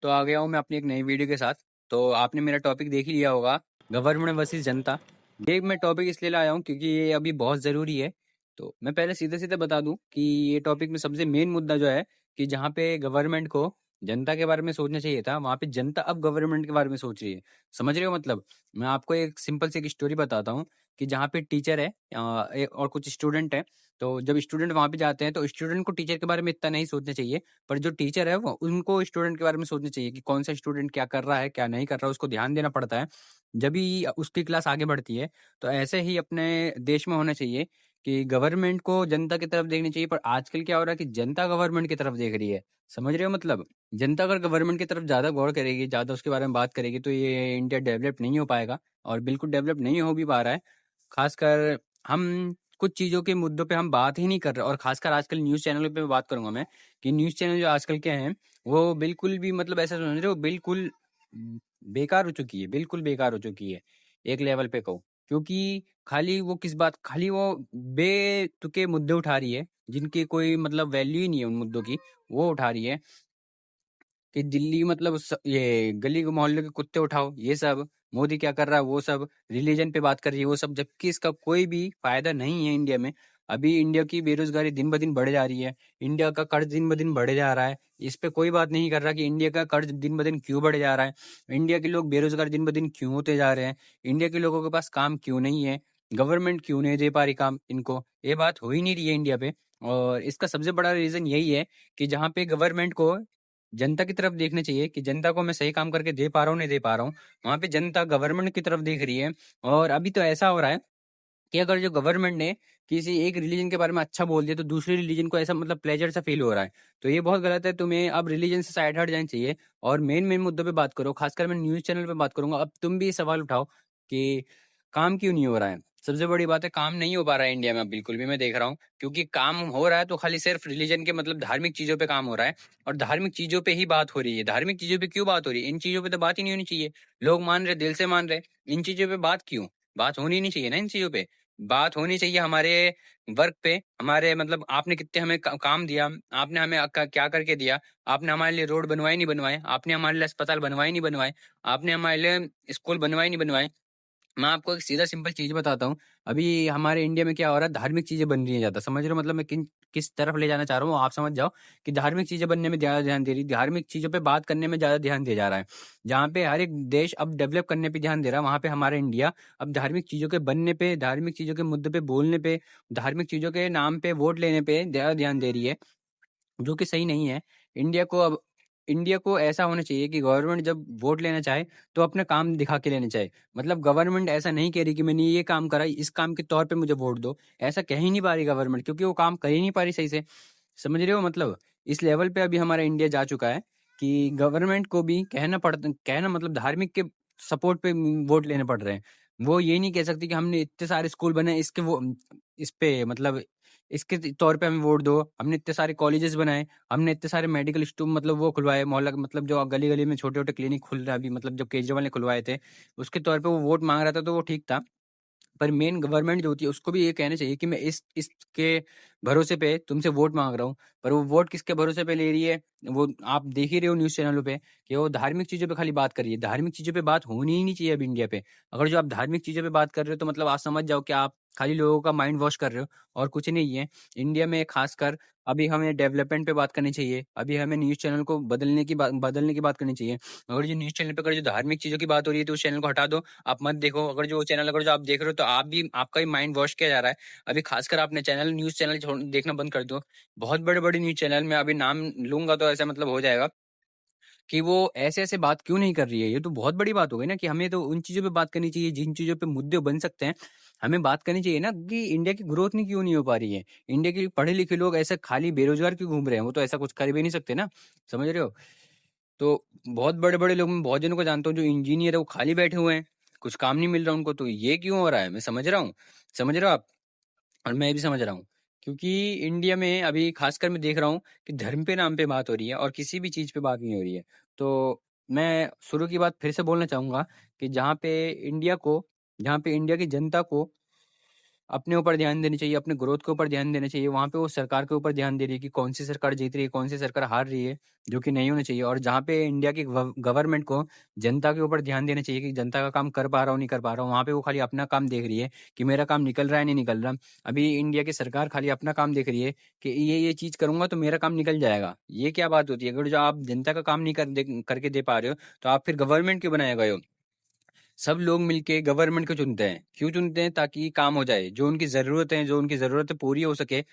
तो आ गया हूँ मैं अपनी एक नई वीडियो के साथ। तो आपने मेरा टॉपिक देख ही लिया होगा, गवर्नमेंट वर्सेस जनता। ये मैं टॉपिक इसलिए लाया हूँ क्योंकि ये अभी बहुत ज़रूरी है। तो मैं पहले सीधे सीधे बता दूं कि ये टॉपिक में सबसे मेन मुद्दा जो है कि जहाँ पे गवर्नमेंट को जनता के बारे में सोचना चाहिए था, वहाँ पे जनता अब गवर्नमेंट के बारे में सोच रही है। समझ रहे हो मतलब? मैं आपको एक सिंपल सी एक स्टोरी बताता हूँ कि जहाँ पे टीचर है और कुछ स्टूडेंट है। तो जब स्टूडेंट वहाँ पे जाते हैं तो स्टूडेंट को टीचर के बारे में इतना नहीं सोचना चाहिए, पर जो टीचर है वो उनको स्टूडेंट के बारे में सोचना चाहिए कि कौन सा स्टूडेंट क्या कर रहा है, क्या नहीं कर रहा है, उसको ध्यान देना पड़ता है जब भी उसकी क्लास आगे बढ़ती है। तो ऐसे ही अपने देश में होना चाहिए कि गवर्नमेंट को जनता की तरफ देखनी चाहिए, पर आजकल क्या हो रहा है कि जनता गवर्नमेंट की तरफ देख रही है। समझ रहे हो मतलब? जनता अगर गवर्नमेंट की तरफ ज़्यादा गौर करेगी, ज़्यादा उसके बारे में बात करेगी, तो ये इंडिया डेवलप नहीं हो पाएगा और बिल्कुल डेवलप नहीं हो भी पा रहा है। खासकर हम कुछ चीज़ों के मुद्दों पे हम बात ही नहीं कर रहे, और खासकर आजकल न्यूज़ चैनलों पे बात करूंगा मैं कि न्यूज़ चैनल जो आजकल के हैं वो बिल्कुल भी मतलब ऐसा समझ रहे हो, बिल्कुल बेकार हो चुकी है, बिल्कुल बेकार हो चुकी है एक लेवल पे कहूँ। क्योंकि खाली वो बेतुके मुद्दे उठा रही है जिनकी कोई मतलब वैल्यू ही नहीं है उन मुद्दों की, वो उठा रही है कि दिल्ली मतलब ये गली मोहल्ले के कुत्ते उठाओ, ये सब मोदी क्या कर रहा है वो सब, रिलीजन पे बात कर रही है वो सब, जबकि इसका कोई भी फायदा नहीं है इंडिया में। अभी इंडिया की बेरोजगारी दिन ब दिन बढ़ जा रही है, इंडिया का कर्ज दिन ब दिन बढ़े जा रहा है। इस पे कोई बात नहीं कर रहा कि इंडिया का कर्ज दिन ब दिन क्यों बढ़ जा रहा है, इंडिया के लोग बेरोजगार दिन ब दिन क्यों होते जा रहे हैं, इंडिया के लोगों के पास काम क्यों नहीं है, गवर्नमेंट क्यों नहीं दे पा रही काम इनको। ये बात हो ही नहीं रही है इंडिया पे। और इसका सबसे बड़ा रीजन यही है कि जहाँ पे गवर्नमेंट को जनता की तरफ देखना चाहिए कि जनता को मैं सही काम करके दे पा रहा हूँ नहीं दे पा रहा हूँ, वहां पे जनता गवर्नमेंट की तरफ देख रही है। और अभी तो ऐसा हो रहा है कि अगर जो गवर्नमेंट ने किसी एक रिलीजन के बारे में अच्छा बोल दिया तो दूसरे रिलीजन को ऐसा मतलब प्लेजर सा फील हो रहा है। तो ये बहुत गलत है, तुम्हें अब रिलीजन से साइड हट जाना चाहिए और मेन मेन मुद्दों पे बात करो। खासकर मैं न्यूज चैनल पे बात करूंगा, अब तुम भी ये सवाल उठाओ कि काम क्यों नहीं हो रहा है। सबसे बड़ी बात है, काम नहीं हो पा रहा है इंडिया में अब बिल्कुल भी, मैं देख रहा हूँ। क्योंकि काम हो रहा है तो खाली सिर्फ रिलीजन के मतलब धार्मिक चीजों पे काम हो रहा है, और धार्मिक चीजों पे ही बात हो रही है। धार्मिक चीजों पे क्यों बात हो रही है? इन चीजों पे तो बात ही नहीं होनी चाहिए। लोग मान रहे, दिल से मान रहे, इन चीजों पे बात क्यों? बात होनी नहीं चाहिए ना इन चीजों पे। बात होनी चाहिए हमारे वर्क पे, हमारे मतलब आपने कितने हमें काम दिया, आपने हमें क्या करके दिया, आपने हमारे लिए रोड बनवाए नहीं बनवाए, आपने हमारे लिए अस्पताल बनवाए नहीं बनवाए, आपने हमारे लिए स्कूल बनवाए नहीं बनवाए। मैं आपको एक सीधा सिंपल चीज बताता हूँ। अभी हमारे इंडिया में क्या हो रहा है, धार्मिक चीजें बन रही है ज्यादा। समझ रहे हो मतलब मैं किस तरफ ले जाना चाह रहा हूँ, आप समझ जाओ कि धार्मिक चीजें बनने में ज्यादा ध्यान दे रही, धार्मिक चीजों पे बात करने में ज्यादा ध्यान दिया जा रहा है। जहाँ पे हर एक देश अब डेवलप करने पे ध्यान दे रहा है, वहां पे हमारा इंडिया अब धार्मिक चीजों के बनने पे, धार्मिक चीजों के मुद्दे पे बोलने पे, धार्मिक चीजों के नाम पे वोट लेने पे ज्यादा ध्यान दे रही है, जो कि सही नहीं है। इंडिया को अब इंडिया को ऐसा होना चाहिए कि गवर्नमेंट जब वोट लेना चाहे तो अपना काम दिखा के लेना चाहे। मतलब गवर्नमेंट ऐसा नहीं कह रही कि मैंने ये काम करा, इस काम के तौर पे मुझे वोट दो। ऐसा कह ही नहीं पा रही गवर्नमेंट, क्योंकि वो काम कर ही नहीं पा रही सही से। समझ रहे हो मतलब? इस लेवल पे अभी हमारा इंडिया जा चुका है कि गवर्नमेंट को भी कहना मतलब धार्मिक के सपोर्ट पे वोट लेने पड़ रहे हैं। वो ये नहीं कह सकती कि हमने इतने सारे स्कूल बनाए, इसके वो इस पे मतलब इसके तौर पे हमें वोट दो, हमने इतने सारे कॉलेजेस बनाए, हमने इतने सारे मेडिकल स्टोर मतलब वो खुलवाए, मोहल्ला मतलब जो गली गली में छोटे छोटे क्लिनिक खुल रहा है अभी, मतलब जो केजरीवाल ने खुलवाए थे, उसके तौर पे वो वोट मांग रहा था तो वो ठीक था। पर मेन गवर्नमेंट जो होती है उसको भी ये कहना चाहिए कि मैं इसके भरोसे पे तुमसे वोट मांग रहा हूँ। पर वो वोट किसके भरोसे पे ले रही है, वो आप देख ही रहे हो न्यूज चैनलों पे कि वो धार्मिक चीजों पे खाली बात कर रही है। धार्मिक चीजों पे बात होनी ही नहीं चाहिए अब इंडिया पे। अगर जो आप धार्मिक चीजों पे बात कर रहे हो तो मतलब आप समझ जाओ कि आप खाली लोगों का माइंड वॉश कर रहे हो और कुछ नहीं है। इंडिया में खासकर अभी हमें डेवलपमेंट पे बात करनी चाहिए, अभी हमें न्यूज चैनल को बदलने की बात करनी चाहिए। अगर जो न्यूज चैनल पे अगर जो धार्मिक चीजों की बात हो रही है तो उस चैनल को हटा दो, आप मत देखो। अगर जो आप देख रहे हो तो आप भी, आपका भी माइंड वॉश किया जा रहा है। अभी खासकर आपने न्यूज चैनल देखना बंद कर दो। बहुत बड़े बड़े न्यूज चैनल में अभी नाम लूंगा तो ऐसा मतलब हो जाएगा कि वो ऐसे ऐसे बात क्यों नहीं कर रही है। ये तो बहुत बड़ी बात हो गई ना कि हमें तो उन चीजों पे बात करनी चाहिए जिन चीजों पे मुद्दे बन सकते हैं। हमें बात करनी चाहिए ना कि इंडिया की ग्रोथ नहीं क्यों नहीं हो पा रही है, इंडिया के पढ़े लिखे लोग ऐसे खाली बेरोजगार क्यों घूम रहे हैं, वो तो ऐसा कुछ कर भी नहीं सकते ना। समझ रहे हो? तो बहुत बड़े बड़े लोग, मैं बहुत जनों को जानता हूँ जो इंजीनियर है, वो खाली बैठे हुए हैं, कुछ काम नहीं मिल रहा उनको। तो ये क्यों हो रहा है, मैं समझ रहा हूँ। समझ रहे हो आप? और मैं भी समझ रहा हूँ, क्योंकि इंडिया में अभी खासकर मैं देख रहा हूँ कि धर्म पे नाम पे बात हो रही है और किसी भी चीज़ पे बात नहीं हो रही है। तो मैं शुरू की बात फिर से बोलना चाहूँगा कि जहाँ पे इंडिया की जनता को अपने ऊपर ध्यान देनी चाहिए, अपने ग्रोथ के ऊपर ध्यान देना चाहिए। वहाँ पे वो सरकार के ऊपर ध्यान दे रही है कि कौन सी सरकार जीत रही है, कौन सी सरकार हार रही है, जो कि नहीं होना चाहिए। और जहाँ पे इंडिया की गवर्नमेंट को जनता के ऊपर ध्यान देना चाहिए कि जनता का काम कर पा रहा हूँ, नहीं कर पा रहा हूँ, वहाँ पे वो खाली अपना काम देख रही है कि मेरा काम निकल रहा है, नहीं निकल रहा। अभी इंडिया की सरकार खाली अपना काम देख रही है कि ये चीज़ करूँगा तो मेरा काम निकल जाएगा। ये क्या बात होती है? अगर जो आप जनता का काम नहीं करके दे पा रहे हो, तो आप फिर गवर्नमेंट क्यों बनाए गए हो? सब लोग मिलके गवर्नमेंट को चुनते हैं। क्यों चुनते हैं? ताकि काम हो जाए, जो उनकी ज़रूरतें पूरी हो सके।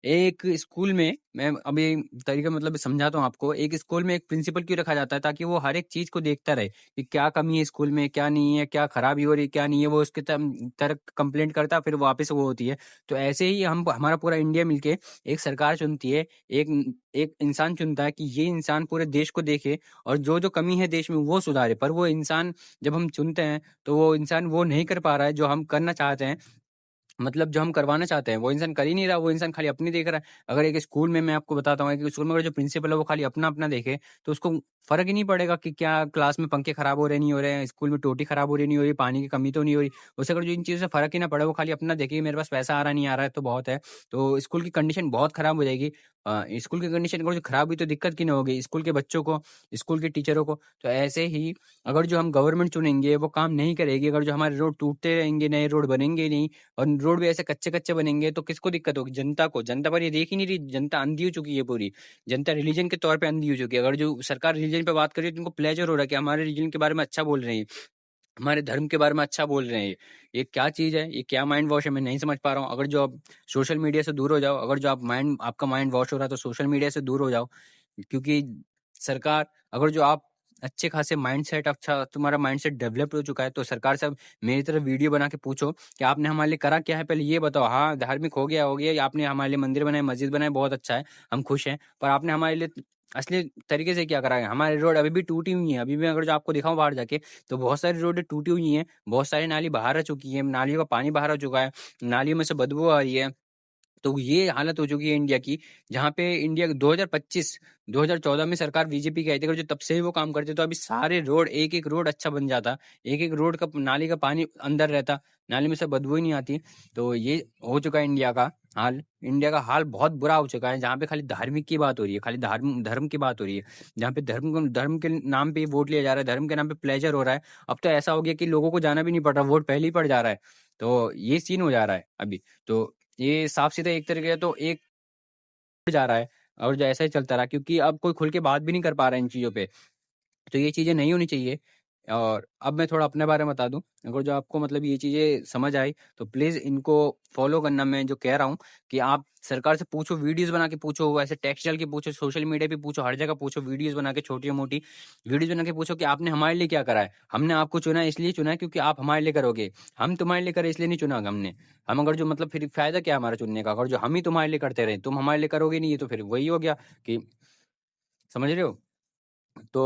एक स्कूल में मैं अभी तरीका मतलब समझाता हूँ आपको। एक स्कूल में एक प्रिंसिपल क्यों रखा जाता है? ताकि वो हर एक चीज़ को देखता रहे कि क्या कमी है स्कूल में, क्या नहीं है, क्या खराबी हो रही है, क्या नहीं है। वो उसके तरफ कंप्लेंट करता है, फिर वापस वो होती है। तो ऐसे ही हम हमारा पूरा इंडिया मिलके एक सरकार चुनती है, एक एक इंसान चुनता है कि ये इंसान पूरे देश को देखे और जो-जो कमी है देश में वो सुधारे। पर वो इंसान जब हम चुनते हैं, तो वो इंसान वो नहीं कर पा रहा है जो हम करना चाहते हैं। मतलब जो हम करवाना चाहते हैं, वो इंसान कर ही नहीं रहा, वो इंसान खाली अपनी देख रहा है। अगर एक स्कूल में मैं आपको बताता हूँ, एक स्कूल में अगर जो प्रिंसिपल है वो खाली अपना-अपना देखे, तो उसको फ़र्क ही नहीं पड़ेगा कि क्या क्लास में पंखे खराब हो रहे, नहीं हो रहे हैं, स्कूल में टोटी खराब हो रही, नहीं हो रही, पानी की कमी तो नहीं हो रही। उसे अगर जो इन चीज़ों से फ़र्क ही ना पड़े, वो खाली अपना देखे कि मेरे पास पैसा आ रहा है, नहीं आ रहा है तो बहुत है, तो स्कूल की कंडीशन बहुत खराब हो जाएगी। स्कूल की कंडीशन अगर जो खराब हुई तो दिक्कत किन्हें होगी? स्कूल के बच्चों को, स्कूल के टीचरों को। तो ऐसे ही अगर जो हम गवर्नमेंट चुनेंगे, वो काम नहीं करेगी, अगर जो हमारे रोड टूटते रहेंगे, नए रोड बनेंगे नहीं और रोड भी ऐसे कच्चे-कच्चे बनेंगे तो किसको दिक्कत होगी? जनता को। जनता पर ये देख ही नहीं रही, जनता अंधी हो चुकी है पूरी। जनता रिलीजन के तौर पे अंधी हो चुकी है। अगर जो सरकार रिलीजन पे बात कर रही है तो उनको प्लेज़र हो रहा है कि हमारे रिलीजन के बारे में अच्छा बोल रहे हैं, हमारे धर्म के बारे में अच्छा बोल रहे हैं ये। ये क्या चीज़ है? ये क्या माइंड वॉश है? मैं नहीं समझ पा रहा हूँ। अगर जो आप सोशल मीडिया से दूर हो जाओ, अगर जो आपका माइंड वॉश हो रहा है तो सोशल मीडिया से दूर हो जाओ। क्योंकि सरकार अगर जो आप अच्छे खासे माइंडसेट अच्छा तुम्हारा माइंडसेट डेवलप्ड हो चुका है, तो सरकार से अब मेरी तरह वीडियो बना के पूछो कि आपने हमारे लिए करा क्या है? पहले ये बताओ। हाँ, धार्मिक हो गया, आपने हमारे लिए मंदिर बनाए, मस्जिद बनाए, बहुत अच्छा है, हम खुश हैं। पर आपने हमारे लिए असली तरीके से क्या करा है? हमारी रोड अभी भी टूटी हुई हैं, अभी भी अगर जो आपको दिखाऊँ बाहर जाके, तो बहुत सारी रोडें टूटी हुई हैं, बहुत सारी नाली बाहर आ चुकी हैं, नालियों का पानी बाहर आ चुका है, नालियों में से बदबू आ रही है। तो ये हालत हो चुकी है इंडिया की, जहाँ पे इंडिया 2025 2014 में सरकार बीजेपी की आई थी, अगर जो तब से ही वो काम करते तो अभी सारे रोड एक-एक रोड अच्छा बन जाता। एक-एक रोड का नाली का पानी अंदर रहता, नाली में से बदबू ही नहीं आती। तो ये हो चुका है इंडिया का हाल। इंडिया का हाल बहुत बुरा हो चुका है, जहाँ पे खाली धार्मिक की बात हो रही है, खाली धर्म की बात हो रही है। जहाँ पे धर्म के नाम पे वोट लिया जा रहा है, धर्म के नाम पे प्लेजर हो रहा है। अब तो ऐसा हो गया कि लोगों को जाना भी नहीं पड़ रहा, वोट पहले ही पड़ जा रहा है। तो ये सीन हो जा रहा है अभी। तो ये साफ-सीधा एक तरीके का तो एक जा रहा है और जो ऐसा ही चलता रहा, क्योंकि अब कोई खुल के बात भी नहीं कर पा रहा है इन चीज़ों पे। तो ये चीज़ें नहीं होनी चाहिए। और अब मैं थोड़ा अपने बारे में बता दूँ, अगर जो आपको मतलब ये चीज़ें समझ आई, तो प्लीज़ इनको फ़ॉलो करना। मैं जो कह रहा हूँ कि आप सरकार से पूछो, वीडियोज़ बना के पूछो, ऐसे टेक्स्ट डाल के पूछो, सोशल मीडिया पे पूछो, हर जगह पूछो, वीडियोज़ बना के छोटी-मोटी वीडियोज़ बना के पूछो कि आपने हमारे लिए क्या करा है? हमने आपको चुना है इसलिए चुना है क्योंकि आप हमारे लिए करोगे। हम तुम्हारे लिए करे इसलिए नहीं चुना हमने। हम अगर जो मतलब फिर फ़ायदा क्या है हमारा चुनने का? अगर जो हम ही तुम्हारे लिए करते रहे, तुम हमारे लिए करोगे नहीं, ये तो फिर वही हो गया कि समझ रहे हो? तो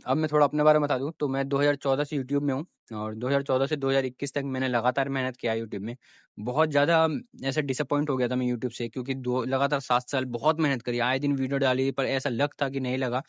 अब मैं थोड़ा अपने बारे में बता दूँ, तो मैं 2014 से यूट्यूब में हूँ और 2014 से 2021 तक मैंने लगातार मेहनत किया है यूट्यूब में। बहुत ज़्यादा ऐसा डिसअपॉइंट हो गया था मैं यूट्यूब से, क्योंकि दो लगातार 7 साल बहुत मेहनत करी, आए दिन वीडियो डाली, पर ऐसा लक था कि नहीं लगा।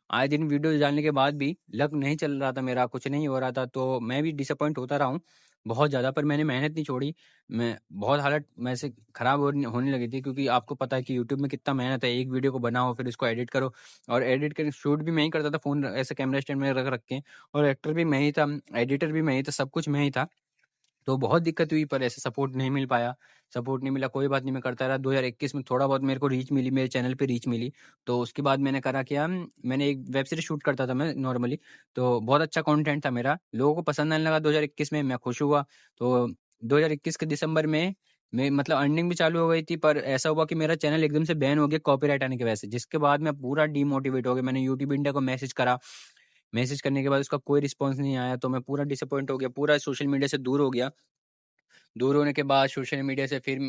आए दिन वीडियोज़ डालने के बाद भी लक नहीं चल रहा था मेरा, कुछ नहीं हो रहा था, तो मैं भी डिसअपॉइंट होता रहा हूँ बहुत ज़्यादा, पर मैंने मेहनत नहीं छोड़ी। मैं बहुत हालत मेरे से खराब होने लगी थी, क्योंकि आपको पता है कि यूट्यूब में कितना मेहनत है, एक वीडियो को बनाओ, फिर उसको एडिट करो और एडिट करके शूट भी मैं ही करता था, फ़ोन ऐसे कैमरा स्टैंड में रख के, और एक्टर भी मैं ही था, एडिटर भी मैं ही था, सब कुछ मैं ही था। तो बहुत दिक्कत हुई, पर ऐसे सपोर्ट नहीं मिल पाया, सपोर्ट नहीं मिला, कोई बात नहीं, मैं करता रहा। 2021 में थोड़ा बहुत मेरे को रीच मिली, मेरे चैनल पे रीच मिली, तो उसके बाद मैंने करा क्या, मैंने एक वेब सीरीज़ शूट करता था मैं नॉर्मली, तो बहुत अच्छा कंटेंट था मेरा, लोगों को पसंद आने लगा 2021 में, मैं खुश हुआ। तो 2021 के दिसंबर में मैं मतलब अर्निंग भी चालू हो गई थी, पर ऐसा हुआ कि मेरा चैनल एकदम से बैन हो गया कॉपीराइट आने की वजह से, जिसके बाद मैं पूरा डीमोटिवेट हो गया। मैंने यूट्यूब इंडिया को मैसेज करा, मैसेज करने के बाद उसका कोई रिस्पॉन्स नहीं आया, तो मैं पूरा डिसअपॉइंट हो गया, पूरा सोशल मीडिया से दूर हो गया। दूर होने के बाद सोशल मीडिया से फिर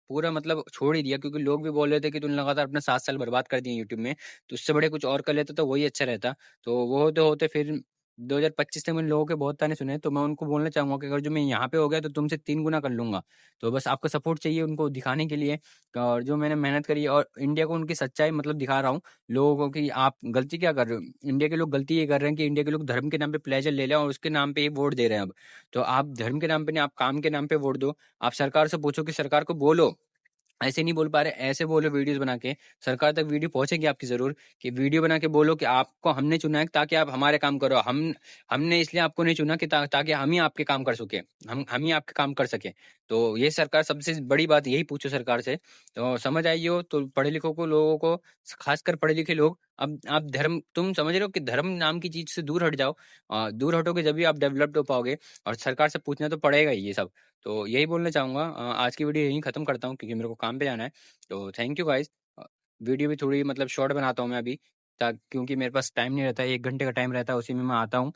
पूरा मतलब छोड़ ही दिया, क्योंकि लोग भी बोल रहे थे कि तूने लगातार अपना 7 साल बर्बाद कर दिए यूट्यूब में, तो उससे बड़े कुछ और कर लेता तो वही अच्छा रहता। तो वो होते-होते फिर 2025 तक मैंने लोगों के बहुत ताने सुने, तो मैं उनको बोलना चाहूँगा कि अगर जो मैं यहाँ पे हो गया तो तुमसे 3 गुना कर लूँगा। तो बस आपका सपोर्ट चाहिए उनको दिखाने के लिए, और जो मैंने मेहनत करी है और इंडिया को उनकी सच्चाई मतलब दिखा रहा हूँ लोगों को कि आप गलती क्या कर रहे हो। इंडिया के लोग गलती ये कर रहे हैं कि इंडिया के लोग धर्म के नाम पे प्लेजर ले लें और उसके नाम पे ही वोट दे रहे हैं अब। तो आप धर्म के नाम पे नहीं, आप काम के नाम पे वोट दो। आप सरकार से पूछो कि सरकार को बोलो, ऐसे नहीं बोल पा रहे, ऐसे बोलो वीडियोस बना के, सरकार तक वीडियो पहुंचेगी आपकी जरूर, कि वीडियो बना के बोलो कि आपको हमने चुना है ताकि आप हमारे काम करो, हमने इसलिए आपको नहीं चुना कि ताकि हम ही आपके काम कर सके, हम ही आपके काम कर सके। तो ये सरकार सबसे बड़ी बात यही पूछो सरकार से। तो समझ आई हो तो पढ़े लिखों को, लोगों को, खासकर पढ़े लिखे लोग, अब आप धर्म, तुम समझ रहे हो कि धर्म नाम की चीज से दूर हट जाओ। दूर हटोगे जब भी आप डेवलप्ड हो पाओगे, और सरकार से पूछना तो पड़ेगा ही ये सब। तो यही बोलना चाहूँगा। आज की वीडियो यहीं ख़त्म करता हूँ क्योंकि मेरे को काम पे जाना है। तो थैंक यू गाइज़। वीडियो भी थोड़ी मतलब शॉर्ट बनाता हूँ मैं अभी, ता क्योंकि मेरे पास टाइम नहीं रहता है, 1 घंटे का टाइम रहता है, उसी में मैं आता हूँ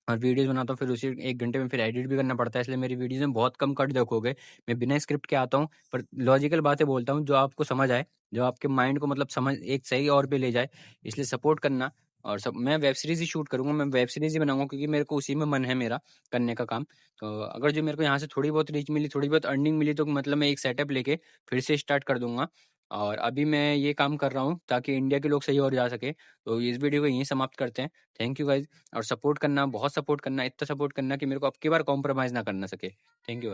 और वीडियोज़ बनाता हूँ, फिर उसी 1 घंटे में फिर एडिट भी करना पड़ता है, इसलिए मेरी वीडियोज़ में बहुत कम कट देखोगे। मैं बिना स्क्रिप्ट के आता हूँ, पर लॉजिकल बातें बोलता हूँ जो आपको समझ आए, जो आपके माइंड को मतलब समझ एक सही ओर पे ले जाए, इसलिए सपोर्ट करना। और सब मैं वेब सीरीज़ ही शूट करूँगा, मैं वेब सीरीज़ ही बनाऊँगा क्योंकि मेरे को उसी में मन है मेरा करने का काम। तो अगर जो मेरे को यहाँ से थोड़ी बहुत रीच मिली, थोड़ी बहुत अर्निंग मिली, तो मतलब मैं एक सेटअप लेके फिर से स्टार्ट कर दूँगा। और अभी मैं ये काम कर रहा हूँ ताकि इंडिया के लोग सही ओर जा सकें। तो इस वीडियो को यहीं समाप्त करते हैं। Thank you guys. और सपोर्ट करना, बहुत सपोर्ट करना, इतना सपोर्ट करना कि मेरे को अब की बार कॉम्प्रोमाइज़ ना करना सके। थैंक यू भाई।